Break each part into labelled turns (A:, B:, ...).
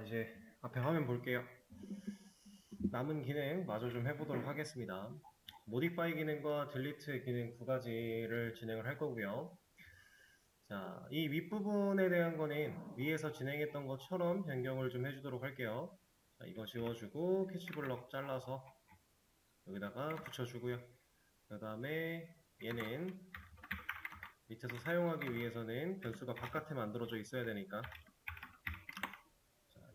A: 이제 앞에 화면 볼게요. 남은 기능 마저 좀 해보도록 하겠습니다. 모디파이 기능과 딜리트 기능 두 가지를 진행을 할 거고요. 자, 이 윗부분에 대한 거는 위에서 진행했던 것처럼 변경을 좀 해주도록 할게요. 자, 이거 지워주고 캐치블럭 잘라서 여기다가 붙여주고요. 그 다음에 얘는 밑에서 사용하기 위해서는 변수가 바깥에 만들어져 있어야 되니까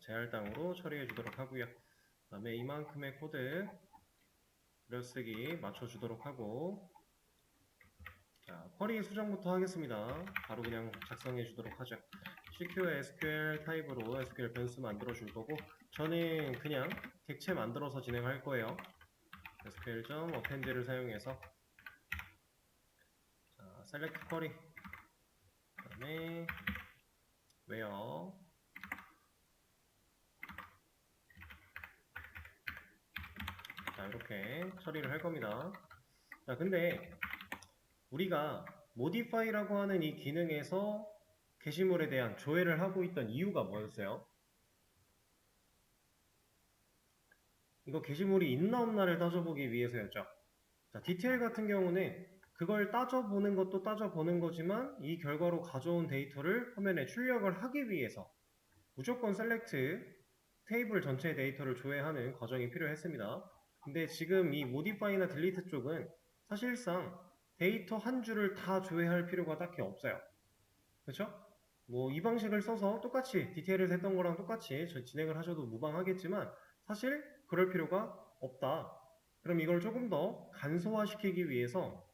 A: 제할당으로 처리해 주도록 하고요. 그 다음에 이만큼의 코드 글쓰기 맞춰주도록 하고, 자, 쿼리 수정부터 하겠습니다. 바로 그냥 작성해 주도록 하죠. CQ SQL 타입으로 SQL 변수 만들어 줄 거고, 저는 그냥 객체 만들어서 진행할 거예요. SQL.append를 사용해서 자, select 쿼리, 그 다음에 where, 자, 이렇게 처리를 할 겁니다. 자, 근데 우리가 modify라고 하는 이 기능에서 게시물에 대한 조회를 하고 있던 이유가 뭐였어요? 이거 게시물이 있나 없나를 따져보기 위해서였죠. 자, 디테일 같은 경우는 그걸 따져보는 것도 따져보는 거지만 이 결과로 가져온 데이터를 화면에 출력을 하기 위해서 무조건 셀렉트 테이블 전체의 데이터를 조회하는 과정이 필요했습니다. 근데 지금 이 modify나 delete 쪽은 사실상 데이터 한 줄을 다 조회할 필요가 딱히 없어요. 그렇죠? 뭐 이 방식을 써서 똑같이 디테일을 했던 거랑 똑같이 진행을 하셔도 무방하겠지만 사실 그럴 필요가 없다. 그럼 이걸 조금 더 간소화시키기 위해서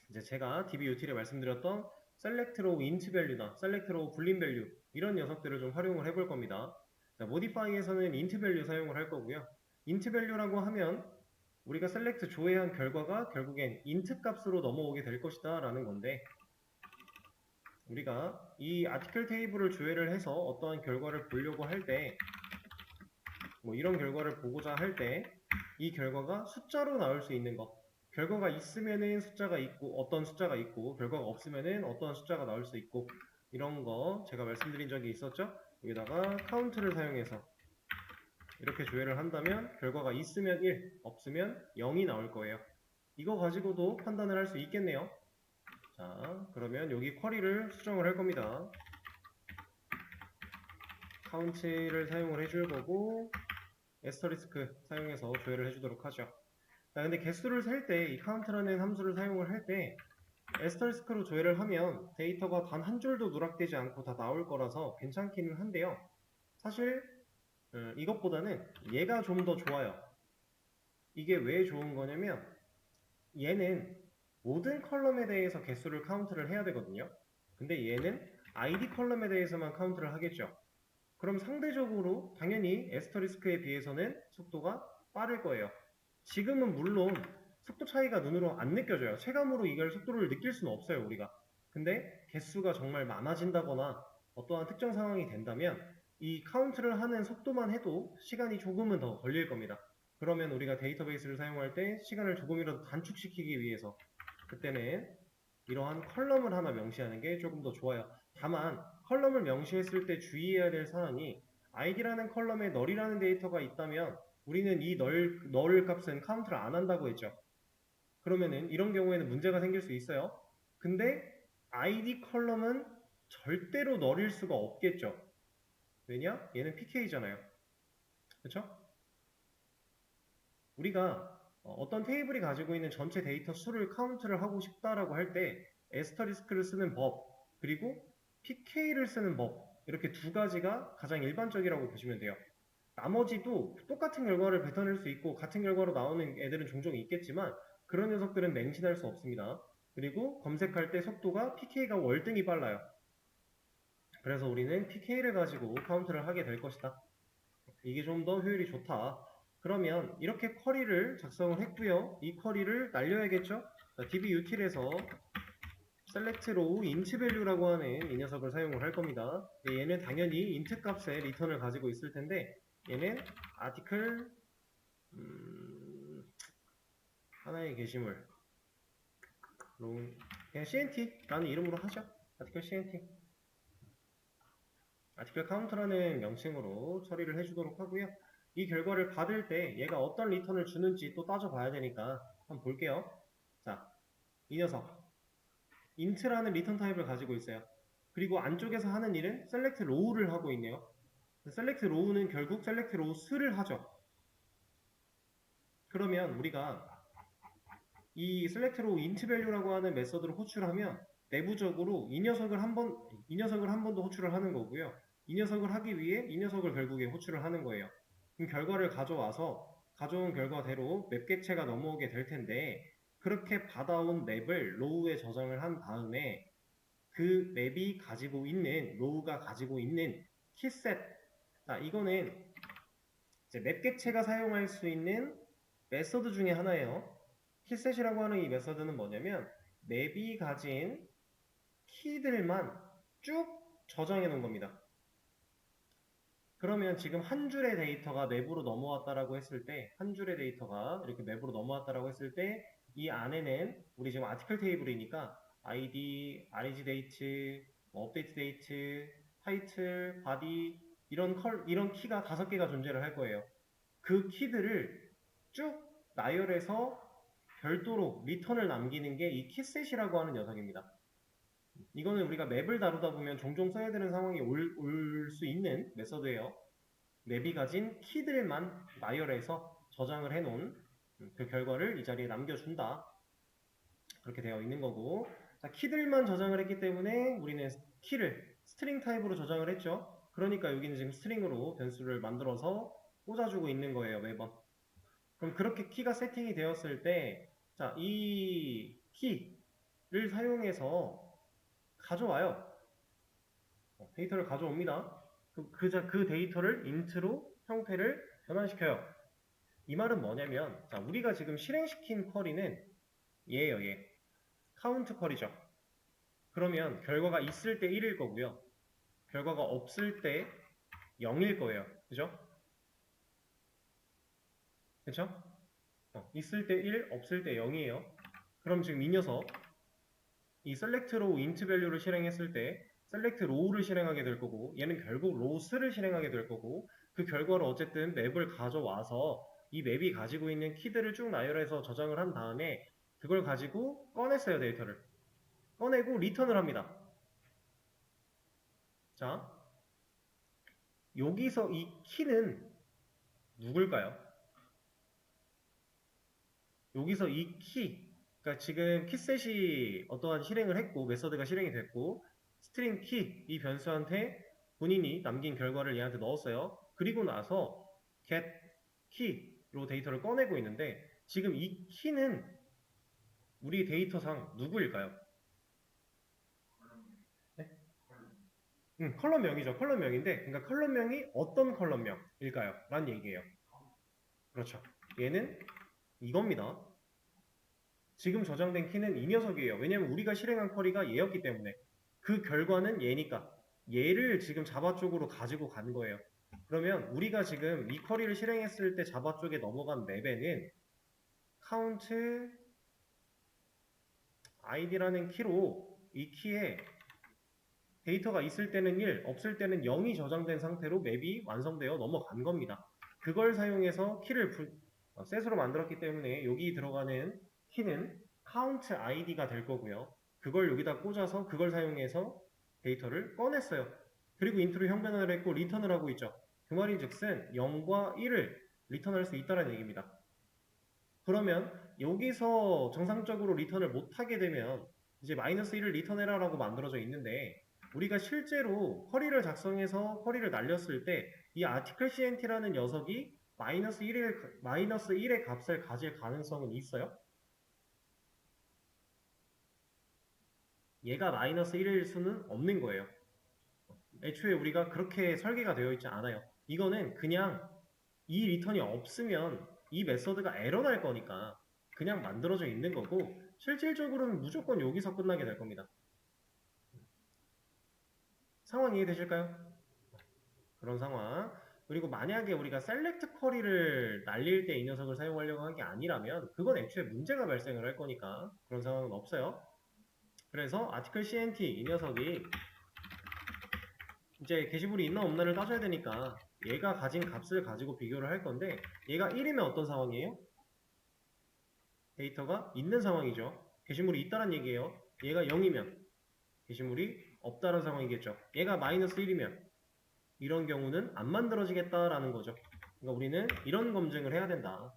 A: 이제 제가 DBUT일에 말씀드렸던 select row int value나 select row boolean value 이런 녀석들을 좀 활용을 해볼 겁니다. 자, modify에서는 int value 사용을 할 거고요. int value라고 하면 우리가 select 조회한 결과가 결국엔 int 값으로 넘어오게 될 것이다 라는 건데, 우리가 이 아티클 테이블을 조회를 해서 어떠한 결과를 보려고 할 때, 뭐 이런 결과를 보고자 할 때 이 결과가 숫자로 나올 수 있는 것, 결과가 있으면은 숫자가 있고 어떤 숫자가 있고 결과가 없으면은 어떠한 숫자가 나올 수 있고, 이런 거 제가 말씀드린 적이 있었죠. 여기다가 카운트를 사용해서 이렇게 조회를 한다면 결과가 있으면 1, 없으면 0이 나올 거예요. 이거 가지고도 판단을 할 수 있겠네요. 자, 그러면 여기 쿼리를 수정을 할 겁니다. 카운트를 사용을 해줄 거고 에스터리스크 사용해서 조회를 해주도록 하죠. 자, 근데 개수를 셀 때 이 카운트라는 함수를 사용을 할 때 에스터리스크로 조회를 하면 데이터가 단 한 줄도 누락되지 않고 다 나올 거라서 괜찮기는 한데요. 사실 이것보다는 얘가 좀 더 좋아요. 이게 왜 좋은 거냐면 얘는 모든 컬럼에 대해서 개수를 카운트를 해야 되거든요. 근데 얘는 ID 컬럼에 대해서만 카운트를 하겠죠. 그럼 상대적으로 당연히 에스터리스크에 비해서는 속도가 빠를 거예요. 지금은 물론 속도 차이가 눈으로 안 느껴져요. 체감으로 이걸 속도를 느낄 수는 없어요, 우리가. 근데 개수가 정말 많아진다거나 어떠한 특정 상황이 된다면 이 카운트를 하는 속도만 해도 시간이 조금은 더 걸릴 겁니다. 그러면 우리가 데이터베이스를 사용할 때 시간을 조금이라도 단축시키기 위해서 그때는 이러한 컬럼을 하나 명시하는 게 조금 더 좋아요. 다만 컬럼을 명시했을 때 주의해야 될 사항이 id라는 컬럼에 널이라는 데이터가 있다면 우리는 이 널 값은 카운트를 안 한다고 했죠. 그러면은 이런 경우에는 문제가 생길 수 있어요. 근데 id 컬럼은 절대로 널일 수가 없겠죠. 왜냐? 얘는 pk잖아요. 그렇죠? 우리가 어떤 테이블이 가지고 있는 전체 데이터 수를 카운트를 하고 싶다라고 할 때 에스터리스크를 쓰는 법, 그리고 pk를 쓰는 법, 이렇게 두 가지가 가장 일반적이라고 보시면 돼요. 나머지도 똑같은 결과를 뱉어낼 수 있고 같은 결과로 나오는 애들은 종종 있겠지만 그런 녀석들은 맹신할 수 없습니다. 그리고 검색할 때 속도가 pk가 월등히 빨라요. 그래서 우리는 pk를 가지고 카운트를 하게 될 것이다. 이게 좀 더 효율이 좋다. 그러면 이렇게 쿼리를 작성을 했고요. 이 쿼리를 날려야겠죠? dbutil에서 select row int value라고 하는 이 녀석을 사용을 할 겁니다. 얘는 당연히 int 값의 리턴을 가지고 있을 텐데 얘는 article 하나의 게시물 그냥 cnt라는 이름으로 하죠. article cnt article count라는 명칭으로 처리를 해주도록 하고요. 이 결과를 받을 때 얘가 어떤 리턴을 주는지 또 따져봐야 되니까 한번 볼게요. 자, 이 녀석 int라는 리턴 타입을 가지고 있어요. 그리고 안쪽에서 하는 일은 select row를 하고 있네요. select row는 결국 select row 수를 하죠. 그러면 우리가 이 select row int value라고 하는 메서드를 호출하면 내부적으로 이 녀석을 한 번 더 호출을 하는 거고요. 이 녀석을 하기 위해 이 녀석을 결국에 호출을 하는 거예요. 그럼 결과를 가져와서 가져온 결과대로 맵 객체가 넘어오게 될 텐데 그렇게 받아온 맵을 로우에 저장을 한 다음에 그 맵이 가지고 있는 로우가 가지고 있는 키셋, 자 이거는 이제 맵 객체가 사용할 수 있는 메서드 중에 하나예요. 키셋이라고 하는 이 메서드는 뭐냐면 맵이 가진 키들만 쭉 저장해 놓은 겁니다. 그러면 지금 한 줄의 데이터가 맵으로 넘어왔다라고 했을 때, 한 줄의 데이터가 이렇게 맵으로 넘어왔다라고 했을 때, 이 안에는 우리 지금 아티클 테이블이니까 ID, reg date, 업데이트 데이트, 타이틀, 바디 이런 키가 5개가 존재를 할 거예요. 그 키들을 쭉 나열해서 별도로 리턴을 남기는 게 이 키셋이라고 하는 녀석입니다. 이거는 우리가 맵을 다루다 보면 종종 써야 되는 상황이 올 수 있는 메서드예요. 맵이 가진 키들만 나열해서 저장을 해놓은 그 결과를 이 자리에 남겨준다. 그렇게 되어 있는 거고, 자, 키들만 저장을 했기 때문에 우리는 키를 스트링 타입으로 저장을 했죠. 그러니까 여기는 지금 스트링으로 변수를 만들어서 꽂아주고 있는 거예요, 매번. 그럼 그렇게 키가 세팅이 되었을 때, 자, 이 키를 사용해서 가져와요. 데이터를 가져옵니다. 그 데이터를 int로 형태를 변환시켜요. 이 말은 뭐냐면, 자, 우리가 지금 실행시킨 쿼리는 얘예요, 얘. 카운트 쿼리죠. 그러면 결과가 있을 때 1일 거고요. 결과가 없을 때 0일 거예요. 그죠? 그쵸? 있을 때 1, 없을 때 0이에요. 그럼 지금 이 녀석, 이 select row int value를 실행했을 때 select row를 실행하게 될 거고 얘는 결국 rows를 실행하게 될 거고 그 결과로 어쨌든 맵을 가져와서 이 맵이 가지고 있는 키들을 쭉 나열해서 저장을 한 다음에 그걸 가지고 꺼냈어요, 데이터를. 꺼내고 리턴을 합니다. 자, 여기서 이 키는 누굴까요? 여기서 이 키, 그러니까 지금 키셋이 어떠한 실행을 했고 메서드가 실행이 됐고 스트링 키, 이 변수한테 본인이 남긴 결과를 얘한테 넣었어요. 그리고 나서 get key로 데이터를 꺼내고 있는데 지금 이 키는 우리 데이터상 누구일까요? 네? 컬럼명이죠. 컬럼명인데 그러니까 컬럼명이 어떤 컬럼명일까요? 라는 얘기예요. 그렇죠. 얘는 이겁니다. 지금 저장된 키는 이 녀석이에요. 왜냐면 우리가 실행한 쿼리가 얘였기 때문에 그 결과는 얘니까 얘를 지금 자바 쪽으로 가지고 간 거예요. 그러면 우리가 지금 이 쿼리를 실행했을 때 자바 쪽에 넘어간 맵에는 count id라는 키로 이 키에 데이터가 있을 때는 1, 없을 때는 0이 저장된 상태로 맵이 완성되어 넘어간 겁니다. 그걸 사용해서 키를 셋으로 만들었기 때문에 여기 들어가는 키는 count id가 될 거고요. 그걸 여기다 꽂아서 그걸 사용해서 데이터를 꺼냈어요. 그리고 인트로 형변을 했고 리턴을 하고 있죠. 그 말인즉슨 0과 1을 리턴할 수 있다는 얘기입니다. 그러면 여기서 정상적으로 리턴을 못하게 되면 이제 마이너스 1을 리턴해라 라고 만들어져 있는데 우리가 실제로 쿼리를 작성해서 쿼리를 날렸을 때 이 article cnt라는 녀석이 마이너스 1의 값을 가질 가능성은 있어요? 얘가 마이너스 1일 수는 없는 거예요. 애초에 우리가 그렇게 설계가 되어 있지 않아요. 이거는 그냥 이 리턴이 없으면 이 메서드가 에러 날 거니까 그냥 만들어져 있는 거고 실질적으로는 무조건 여기서 끝나게 될 겁니다. 상황 이해되실까요? 그런 상황. 그리고 만약에 우리가 셀렉트 쿼리를 날릴 때 이 녀석을 사용하려고 한 게 아니라면 그건 애초에 문제가 발생을 할 거니까 그런 상황은 없어요. 그래서 article cnt 이 녀석이 이제 게시물이 있나 없나를 따져야 되니까 얘가 가진 값을 가지고 비교를 할 건데 얘가 1이면 어떤 상황이에요? 데이터가 있는 상황이죠. 게시물이 있다는 얘기예요. 얘가 0이면 게시물이 없다는 상황이겠죠. 얘가 마이너스 1이면 이런 경우는 안 만들어지겠다라는 거죠. 그러니까 우리는 이런 검증을 해야 된다.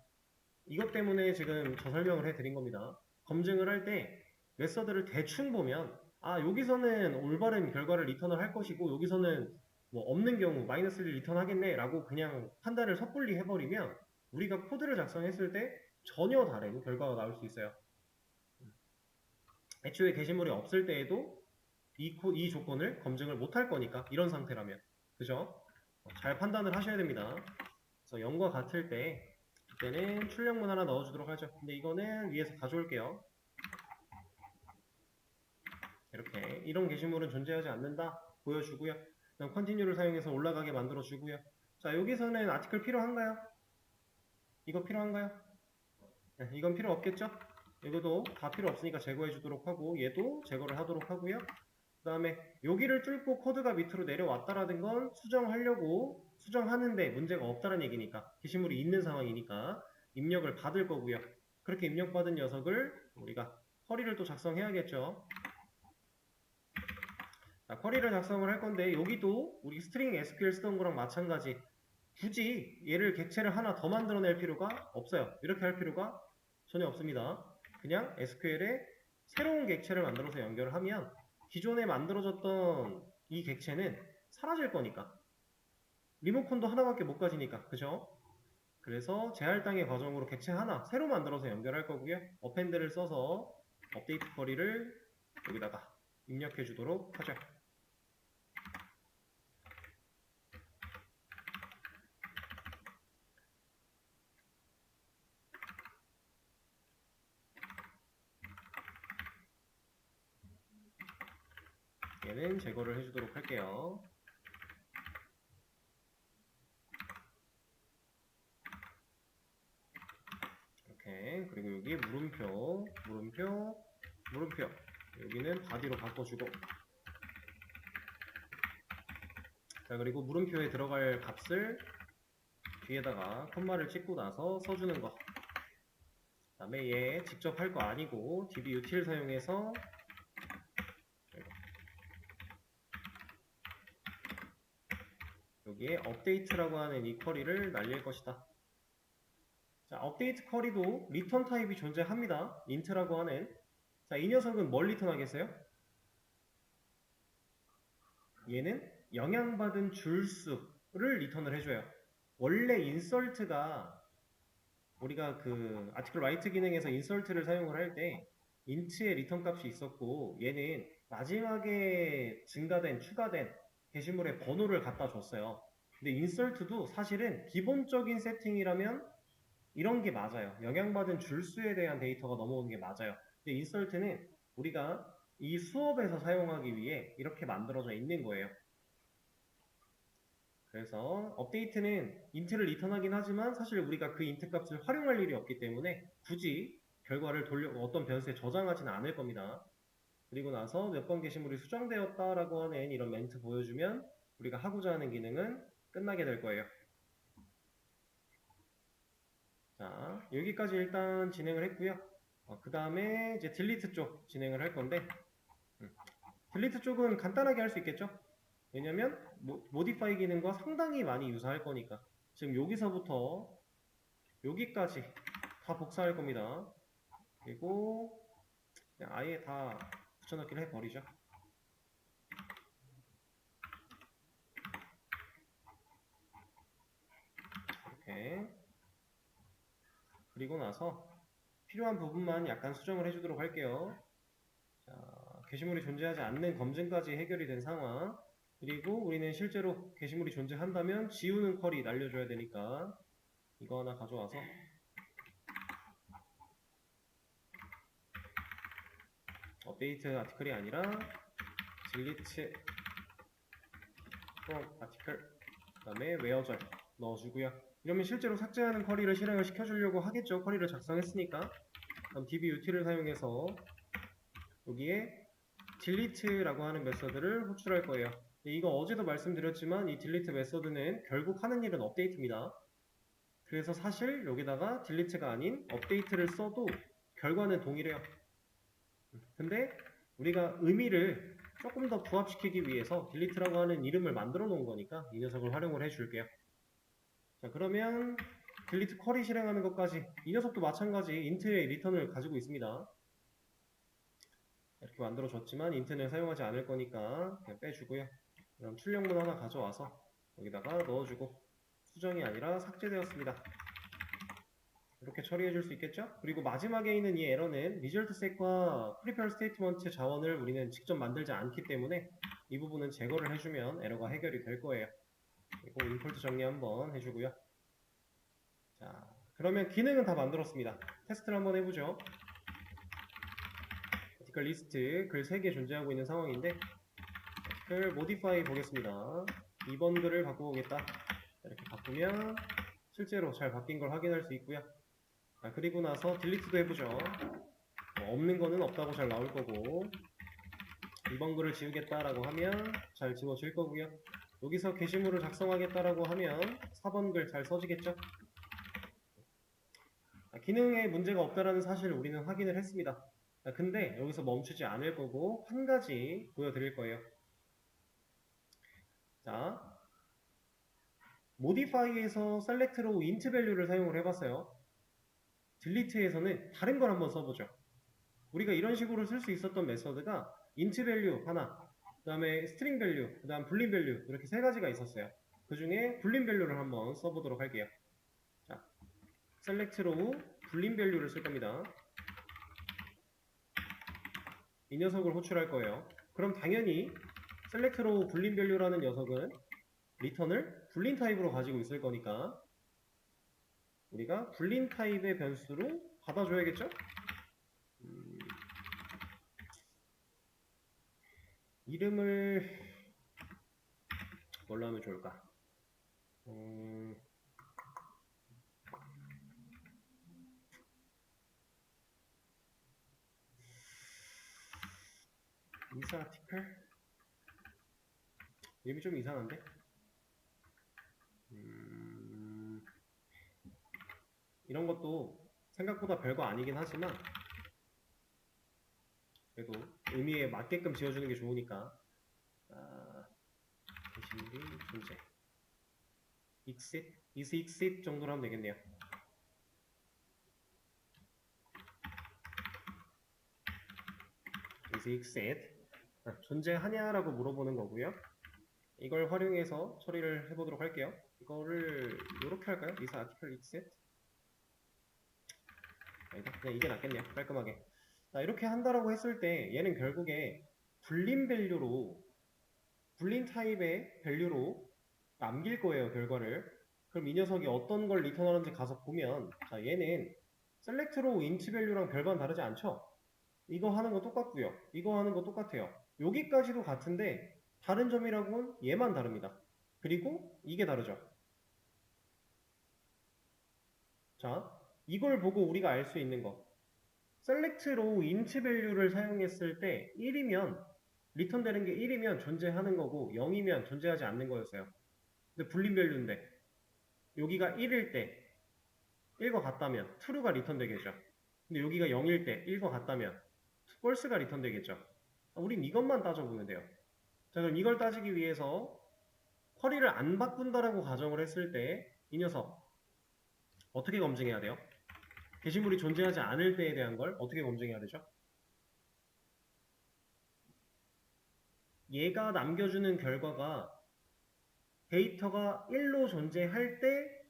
A: 이것 때문에 지금 저 설명을 해드린 겁니다. 검증을 할 때 메서드를 대충 보면 아 여기서는 올바른 결과를 리턴을 할 것이고 여기서는 뭐 없는 경우 마이너스를 리턴하겠네 라고 그냥 판단을 섣불리 해버리면 우리가 코드를 작성했을 때 전혀 다른 결과가 나올 수 있어요. 애초에 게시물이 없을 때에도 이 조건을 검증을 못할 거니까 이런 상태라면 그죠? 잘 판단을 하셔야 됩니다. 그래서 0과 같을 때 이때는 출력문 하나 넣어주도록 하죠. 근데 이거는 위에서 가져올게요. 이렇게 이런 게시물은 존재하지 않는다 보여주고요. 그다음 컨티뉴를 사용해서 올라가게 만들어주고요. 자 여기서는 아티클 필요한가요? 이거 필요한가요? 네, 이건 필요 없겠죠? 이것도 다 필요 없으니까 제거해 주도록 하고 얘도 제거를 하도록 하고요. 그 다음에 여기를 뚫고 코드가 밑으로 내려왔다라는 건 수정하려고 수정하는데 문제가 없다는 얘기니까 게시물이 있는 상황이니까 입력을 받을 거고요. 그렇게 입력받은 녀석을 우리가 쿼리를 또 작성해야겠죠. 자, 쿼리를 작성을 할 건데 여기도 우리 스트링 SQL 쓰던 거랑 마찬가지 굳이 얘를 객체를 하나 더 만들어낼 필요가 없어요. 이렇게 할 필요가 전혀 없습니다. 그냥 SQL에 새로운 객체를 만들어서 연결을 하면 기존에 만들어졌던 이 객체는 사라질 거니까 리모컨도 하나밖에 못 가지니까 그죠? 그래서 재할당의 과정으로 객체 하나 새로 만들어서 연결할 거고요. 어펜드를 써서 업데이트 쿼리를 여기다가 입력해 주도록 하죠. 얘는 제거를 해주도록 할게요. 이렇게 그리고 여기 물음표 여기는 바디로 바꿔주고 자 그리고 물음표에 들어갈 값을 뒤에다가 콤마를 찍고 나서 써주는 거. 그 다음에 얘 직접 할 거 아니고 dbutil 사용해서 여기에 업데이트라고 하는 이 쿼리를 날릴 것이다. 자, 업데이트 쿼리도 리턴 타입이 존재합니다. int라고 하는. 자, 이 녀석은 뭘 리턴하겠어요? 얘는 영향받은 줄수를 리턴을 해줘요. 원래 insert가 우리가 그 아티클 라이트 기능에서 insert를 사용을 할 때 int의 리턴 값이 있었고 얘는 마지막에 증가된 추가된 게시물의 번호를 갖다 줬어요. 근데 insert도 사실은 기본적인 세팅이라면 이런 게 맞아요. 영향받은 줄수에 대한 데이터가 넘어오는 게 맞아요. 근데 insert는 우리가 이 수업에서 사용하기 위해 이렇게 만들어져 있는 거예요. 그래서 업데이트는 int를 리턴하긴 하지만 사실 우리가 그 int 값을 활용할 일이 없기 때문에 굳이 결과를 어떤 변수에 저장하지는 않을 겁니다. 그리고 나서 몇 번 게시물이 수정되었다라고 하는 이런 멘트 보여주면 우리가 하고자 하는 기능은 끝나게 될 거예요. 자, 여기까지 일단 진행을 했고요. 그 다음에 이제 딜리트 쪽 진행을 할 건데 딜리트 쪽은 간단하게 할 수 있겠죠? 왜냐면 모디파이 기능과 상당히 많이 유사할 거니까 지금 여기서부터 여기까지 다 복사할 겁니다. 그리고 그냥 아예 다 붙여넣기를 해버리죠. 이렇게 그리고 나서 필요한 부분만 약간 수정을 해주도록 할게요. 자, 게시물이 존재하지 않는 검증까지 해결이 된 상황. 그리고 우리는 실제로 게시물이 존재한다면 지우는 쿼리 날려줘야 되니까 이거 하나 가져와서 업데이트 아티클이 아니라 딜리트 from 아티클 그 다음에 웨어절 넣어주고요. 이러면 실제로 삭제하는 쿼리를 실행을 시켜주려고 하겠죠. 쿼리를 작성했으니까. 그럼 dbutil을 사용해서 여기에 delete라고 하는 메서드를 호출할 거예요. 이거 어제도 말씀드렸지만 이 딜리트 메서드는 결국 하는 일은 업데이트입니다. 그래서 사실 여기다가 딜리트가 아닌 업데이트를 써도 결과는 동일해요. 근데 우리가 의미를 조금 더 부합시키기 위해서 딜리트라고 하는 이름을 만들어 놓은 거니까 이 녀석을 활용을 해줄게요. 자, 그러면 딜리트 쿼리 실행하는 것까지 이 녀석도 마찬가지 인트의 리턴을 가지고 있습니다. 이렇게 만들어줬지만 인트는 사용하지 않을 거니까 그냥 빼주고요. 그럼 출력문 하나 가져와서 여기다가 넣어주고 수정이 아니라 삭제되었습니다. 이렇게 처리해 줄 수 있겠죠? 그리고 마지막에 있는 이 에러는 result set과 prepare statement 자원을 우리는 직접 만들지 않기 때문에 이 부분은 제거를 해주면 에러가 해결이 될 거예요. 그리고 임포트 정리 한번 해주고요. 자, 그러면 기능은 다 만들었습니다. 테스트를 한번 해보죠. article list 글 3개 존재하고 있는 상황인데 글 modify 보겠습니다. 2번 글을 바꾸겠다. 이렇게 바꾸면 실제로 잘 바뀐 걸 확인할 수 있고요. 자, 그리고 나서 딜리트도 해보죠. 없는 거는 없다고 잘 나올 거고 2번 글을 지우겠다라고 하면 잘 지워질 거고요. 여기서 게시물을 작성하겠다라고 하면 4번 글 잘 써지겠죠. 기능에 문제가 없다라는 사실을 우리는 확인을 했습니다. 근데 여기서 멈추지 않을 거고 한 가지 보여드릴 거예요. 자, modify에서 select row int value를 사용을 해봤어요. delete에서는 다른 걸 한번 써보죠. 우리가 이런 식으로 쓸 수 있었던 메서드가 int value 하나, 그 다음에 string value, 그 다음 boolean value 이렇게 세 가지가 있었어요. 그 중에 boolean value를 한번 써보도록 할게요. 자, select row boolean value를 쓸 겁니다. 이 녀석을 호출할 거예요. 그럼 당연히 select row boolean value라는 녀석은 리턴을 boolean 타입으로 가지고 있을 거니까 우리가 boolean 타입의 변수로 받아줘야겠죠? 이름을 뭘로 하면 좋을까? 인사 아티클? 이름이 좀 이상한데? 이런 것도 생각보다 별거 아니긴 하지만 그래도 의미에 맞게끔 지어주는 게 좋으니까 게시물이 존재 exit, is exit 정도로 하면 되겠네요. is exit 존재하냐라고 물어보는 거고요. 이걸 활용해서 처리를 해보도록 할게요. 이거를 이렇게 할까요? is article exit 아니다. 그냥 이게 낫겠네요. 깔끔하게. 자, 이렇게 한다라고 했을 때 얘는 결국에 불린 밸류로 불린 타입의 밸류로 남길 거예요. 결과를. 그럼 이 녀석이 어떤 걸 리턴하는지 가서 보면 자, 얘는 select row int value랑 별반 다르지 않죠? 이거 하는 거 똑같고요. 이거 하는 거 똑같아요. 여기까지도 같은데 다른 점이라고는 얘만 다릅니다. 그리고 이게 다르죠. 자, 이걸 보고 우리가 알 수 있는 거. select row int value를 사용했을 때 1이면 리턴되는 게 1이면 존재하는 거고 0이면 존재하지 않는 거였어요. 근데 불린 밸류인데 여기가 1일 때 1과 같다면 true가 리턴되겠죠. 근데 여기가 0일 때 1과 같다면 false가 리턴되겠죠. 우린 이것만 따져보면 돼요. 자, 그럼 이걸 따지기 위해서 쿼리를 안 바꾼다라고 가정을 했을 때 이 녀석 어떻게 검증해야 돼요? 게시물이 존재하지 않을 때에 대한 걸 어떻게 검증해야 되죠? 얘가 남겨주는 결과가 데이터가 1로 존재할 때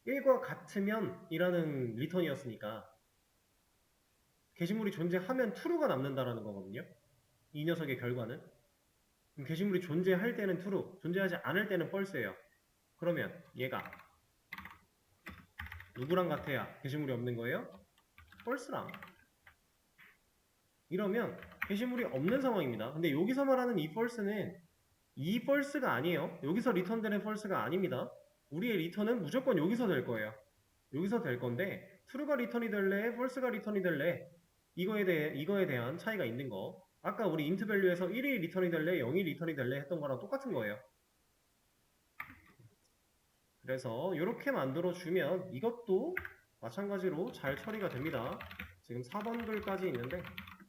A: 1과 같으면 이라는 리턴이었으니까 게시물이 존재하면 true가 남는다라는 거거든요. 이 녀석의 결과는. 그럼 게시물이 존재할 때는 true, 존재하지 않을 때는 false예요. 그러면 얘가 누구랑 같아야 게시물이 없는 거예요? false랑. 이러면 게시물이 없는 상황입니다. 근데 여기서 말하는 이 false는 이 false가 아니에요. 여기서 리턴되는 false가 아닙니다. 우리의 리턴은 무조건 여기서 될 거예요. 여기서 될 건데 true가 리턴이 될래, false가 리턴이 될래 이거에 대한 차이가 있는 거. 아까 우리 int value에서 1이 리턴이 될래, 0이 리턴이 될래 했던 거랑 똑같은 거예요. 그래서 이렇게 만들어주면 이것도 마찬가지로 잘 처리가 됩니다. 지금 4번 글까지 있는데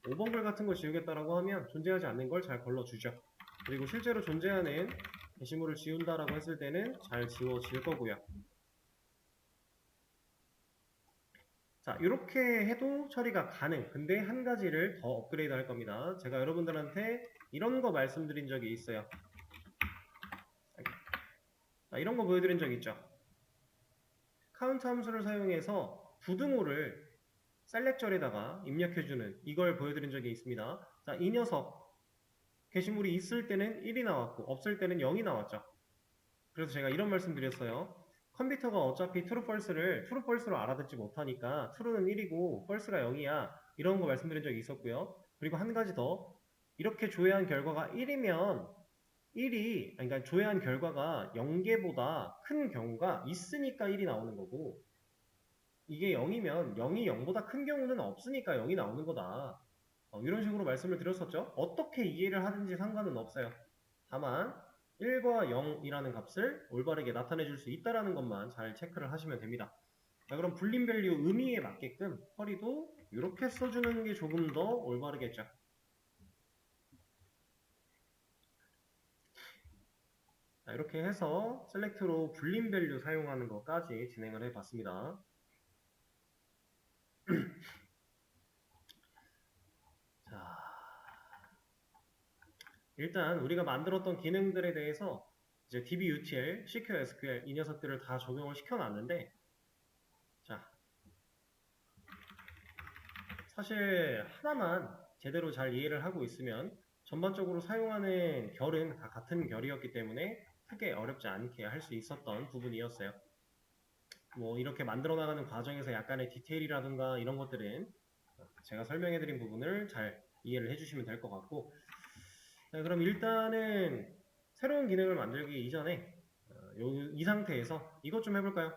A: 5번 글 같은 거 지우겠다라고 하면 존재하지 않는 걸 잘 걸러주죠. 그리고 실제로 존재하는 게시물을 지운다라고 했을 때는 잘 지워질 거고요. 자, 이렇게 해도 처리가 가능. 근데 한 가지를 더 업그레이드 할 겁니다. 제가 여러분들한테 이런 거 말씀드린 적이 있어요. 자, 이런 거 보여드린 적 있죠. 카운트 함수를 사용해서 부등호를 셀렉절에다가 입력해주는 이걸 보여드린 적이 있습니다. 자, 이 녀석 게시물이 있을 때는 1이 나왔고 없을 때는 0이 나왔죠. 그래서 제가 이런 말씀 드렸어요. 컴퓨터가 어차피 true, false를 true, false로 알아듣지 못하니까 true는 1이고 false가 0이야. 이런 거 말씀드린 적이 있었고요. 그리고 한 가지 더. 이렇게 조회한 결과가 1이면 1이, 그러니까 조회한 결과가 0개보다 큰 경우가 있으니까 1이 나오는 거고, 이게 0이면 0이 0보다 큰 경우는 없으니까 0이 나오는 거다. 이런 식으로 말씀을 드렸었죠. 어떻게 이해를 하든지 상관은 없어요. 다만 1과 0이라는 값을 올바르게 나타내 줄 수 있다는 것만 잘 체크를 하시면 됩니다. 자, 그럼 불림 밸류 의미에 맞게끔 커리도 이렇게 써주는 게 조금 더 올바르겠죠. 자, 이렇게 해서 셀렉트로 불림 밸류 사용하는 것까지 진행을 해봤습니다. 자, 일단 우리가 만들었던 기능들에 대해서 이제 dbutl, CQSQL 이 녀석들을 다 적용을 시켜놨는데, 자, 사실 하나만 제대로 잘 이해를 하고 있으면 전반적으로 사용하는 결은 다 같은 결이었기 때문에 크게 어렵지 않게 할 수 있었던 부분이었어요. 뭐 이렇게 만들어 나가는 과정에서 약간의 디테일이라든가 이런 것들은 제가 설명해드린 부분을 잘 이해를 해주시면 될 것 같고, 자, 그럼 일단은 새로운 기능을 만들기 이전에 이 상태에서 이것 좀 해볼까요?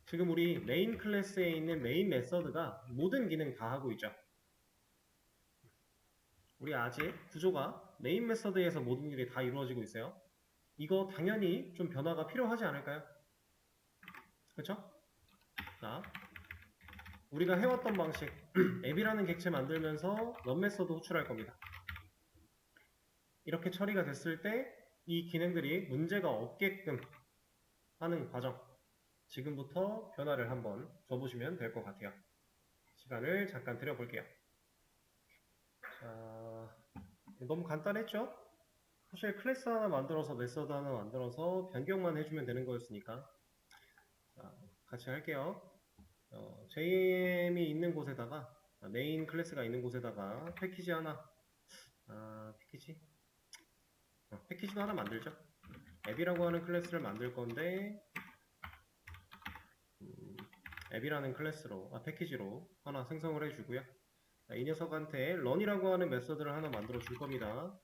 A: 지금 우리 메인 클래스에 있는 메인 메서드가 모든 기능 다 하고 있죠. 우리 아직 구조가 메인 메서드에서 모든 일이 다 이루어지고 있어요. 이거 당연히 좀 변화가 필요하지 않을까요? 그렇죠? 자, 우리가 해왔던 방식 앱이라는 객체 만들면서 런 메서드 호출할 겁니다. 이렇게 처리가 됐을 때 이 기능들이 문제가 없게끔 하는 과정, 지금부터 변화를 한번 줘보시면 될 것 같아요. 시간을 잠깐 드려볼게요. 자, 너무 간단했죠? 사실 클래스 하나 만들어서 메서드 하나 만들어서 변경만 해주면 되는 거였으니까. 자, 같이 할게요. JM이 있는 곳에다가 메인 클래스가 있는 곳에다가 패키지 하나, 패키지도 하나 만들죠. 앱이라고 하는 클래스를 만들 건데 앱이라는 클래스로 패키지로 하나 생성을 해주고요. 자, 이 녀석한테 run이라고 하는 메서드를 하나 만들어 줄 겁니다.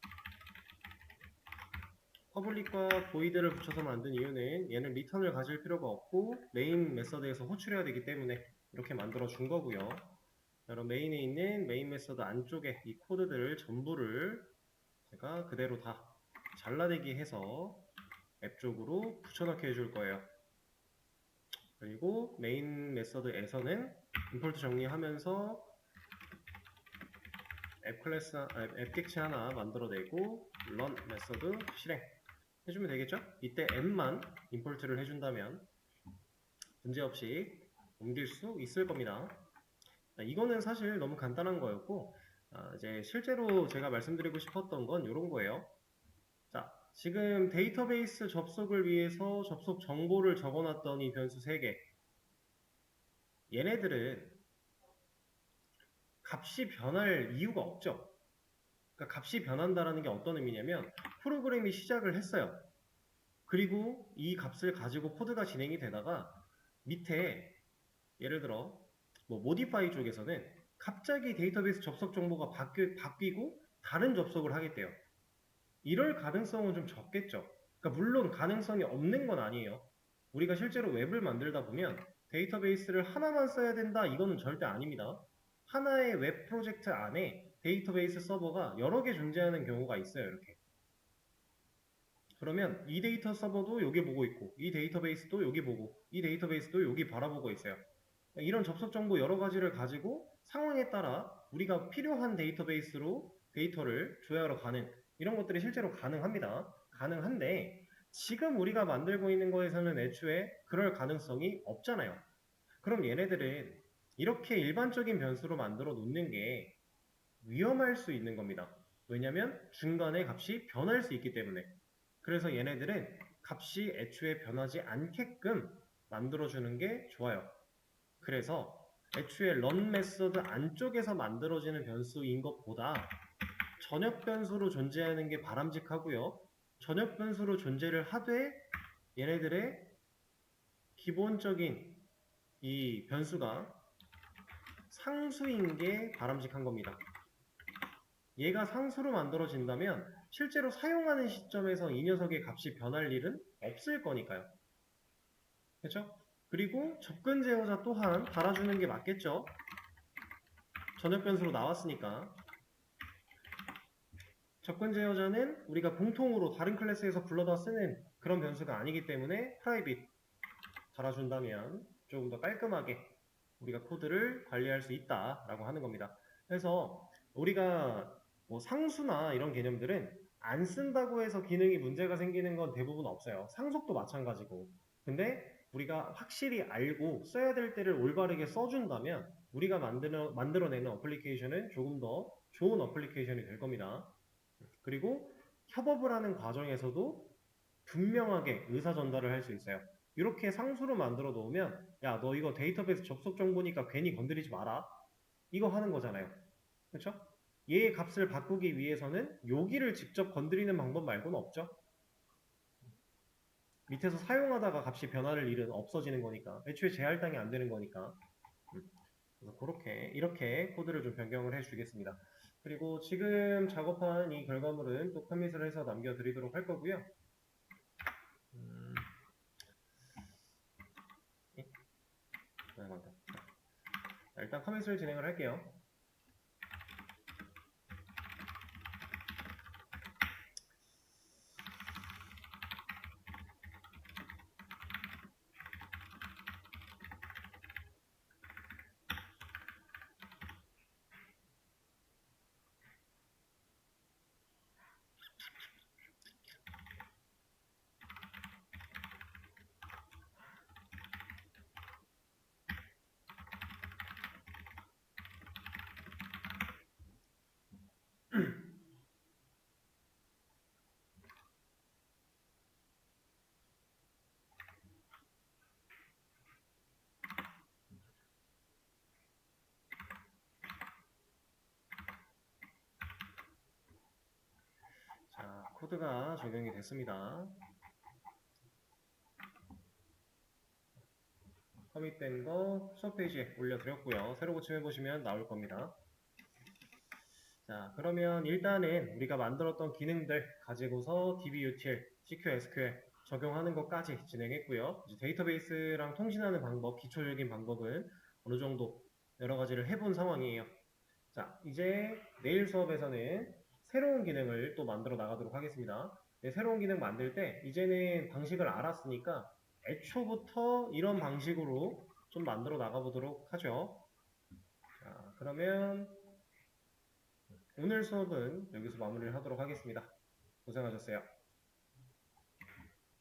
A: 퍼블릭과 보이드를 붙여서 만든 이유는 얘는 리턴을 가질 필요가 없고 메인 메서드에서 호출해야 되기 때문에 이렇게 만들어 준 거고요. 여러 메인에 있는 메인 메서드 안쪽에 이 코드들을 전부를 제가 그대로 다 잘라내기 해서 앱 쪽으로 붙여넣기 해줄 거예요. 그리고 메인 메서드에서는 임포트 정리하면서 앱 클래스, 앱 객체 하나 만들어내고 run 메서드 실행 해주면 되겠죠? 이때 앱만 임포트를 해준다면 문제없이 옮길 수 있을 겁니다. 이거는 사실 너무 간단한 거였고 이제 실제로 제가 말씀드리고 싶었던 건 이런 거예요. 자, 지금 데이터베이스 접속을 위해서 접속 정보를 적어놨던 이 변수 3개, 얘네들은 값이 변할 이유가 없죠. 그러니까 값이 변한다라는 게 어떤 의미냐면 프로그램이 시작을 했어요. 그리고 이 값을 가지고 코드가 진행이 되다가 밑에 예를 들어 뭐 modify 쪽에서는 갑자기 데이터베이스 접속 정보가 바뀌고 다른 접속을 하겠대요. 이럴 가능성은 좀 적겠죠. 그러니까 물론 가능성이 없는 건 아니에요. 우리가 실제로 웹을 만들다 보면 데이터베이스를 하나만 써야 된다 이거는 절대 아닙니다. 하나의 웹 프로젝트 안에 데이터베이스 서버가 여러 개 존재하는 경우가 있어요. 이렇게. 그러면 이 데이터 서버도 여기 보고 있고, 이 데이터베이스도 여기 보고, 이 데이터베이스도 여기 바라보고 있어요. 이런 접속 정보 여러 가지를 가지고 상황에 따라 우리가 필요한 데이터베이스로 데이터를 조회하러 가는 이런 것들이 실제로 가능합니다. 가능한데 지금 우리가 만들고 있는 거에서는 애초에 그럴 가능성이 없잖아요. 그럼 얘네들은 이렇게 일반적인 변수로 만들어 놓는 게 위험할 수 있는 겁니다. 왜냐면 중간에 값이 변할 수 있기 때문에. 그래서 얘네들은 값이 애초에 변하지 않게끔 만들어주는 게 좋아요. 그래서 애초에 run 메서드 안쪽에서 만들어지는 변수인 것보다 전역 변수로 존재하는 게 바람직하고요. 전역 변수로 존재를 하되 얘네들의 기본적인 이 변수가 상수인 게 바람직한 겁니다. 얘가 상수로 만들어진다면 실제로 사용하는 시점에서 이 녀석의 값이 변할 일은 없을 거니까요. 그렇죠? 그리고 접근 제어자 또한 달아주는 게 맞겠죠? 전역 변수로 나왔으니까. 접근 제어자는 우리가 공통으로 다른 클래스에서 불러다 쓰는 그런 변수가 아니기 때문에 private 달아준다면 조금 더 깔끔하게 우리가 코드를 관리할 수 있다라고 하는 겁니다. 그래서 우리가 뭐 상수나 이런 개념들은 안 쓴다고 해서 기능이 문제가 생기는 건 대부분 없어요. 상속도 마찬가지고. 근데 우리가 확실히 알고 써야 될 때를 올바르게 써준다면 우리가 만들어내는 어플리케이션은 조금 더 좋은 어플리케이션이 될 겁니다. 그리고 협업을 하는 과정에서도 분명하게 의사 전달을 할 수 있어요. 이렇게 상수로 만들어 놓으면 야, 너 이거 데이터베이스 접속 정보니까 괜히 건드리지 마라. 이거 하는 거잖아요. 그렇죠? 얘의 값을 바꾸기 위해서는 여기를 직접 건드리는 방법 말고는 없죠. 밑에서 사용하다가 값이 변할 일은 없어지는 거니까. 애초에 재할당이 안 되는 거니까. 그래서 그렇게 이렇게 코드를 좀 변경을 해 주겠습니다. 그리고 지금 작업한 이 결과물은 또 커밋을 해서 남겨드리도록 할 거고요. 일단 커밋을 진행을 할게요. 자, 코드가 적용이 됐습니다. 커밋된 거 수업 페이지에 올려드렸고요. 새로 고침해보시면 나올 겁니다. 자, 그러면 일단은 우리가 만들었던 기능들 가지고서 DBUtil, CQSQL 적용하는 것까지 진행했고요. 이제 데이터베이스랑 통신하는 방법, 기초적인 방법은 어느 정도 여러 가지를 해본 상황이에요. 자, 이제 내일 수업에서는 새로운 기능을 또 만들어 나가도록 하겠습니다. 네, 새로운 기능 만들 때 이제는 방식을 알았으니까 애초부터 이런 방식으로 좀 만들어 나가보도록 하죠. 자, 그러면 오늘 수업은 여기서 마무리를 하도록 하겠습니다. 고생하셨어요.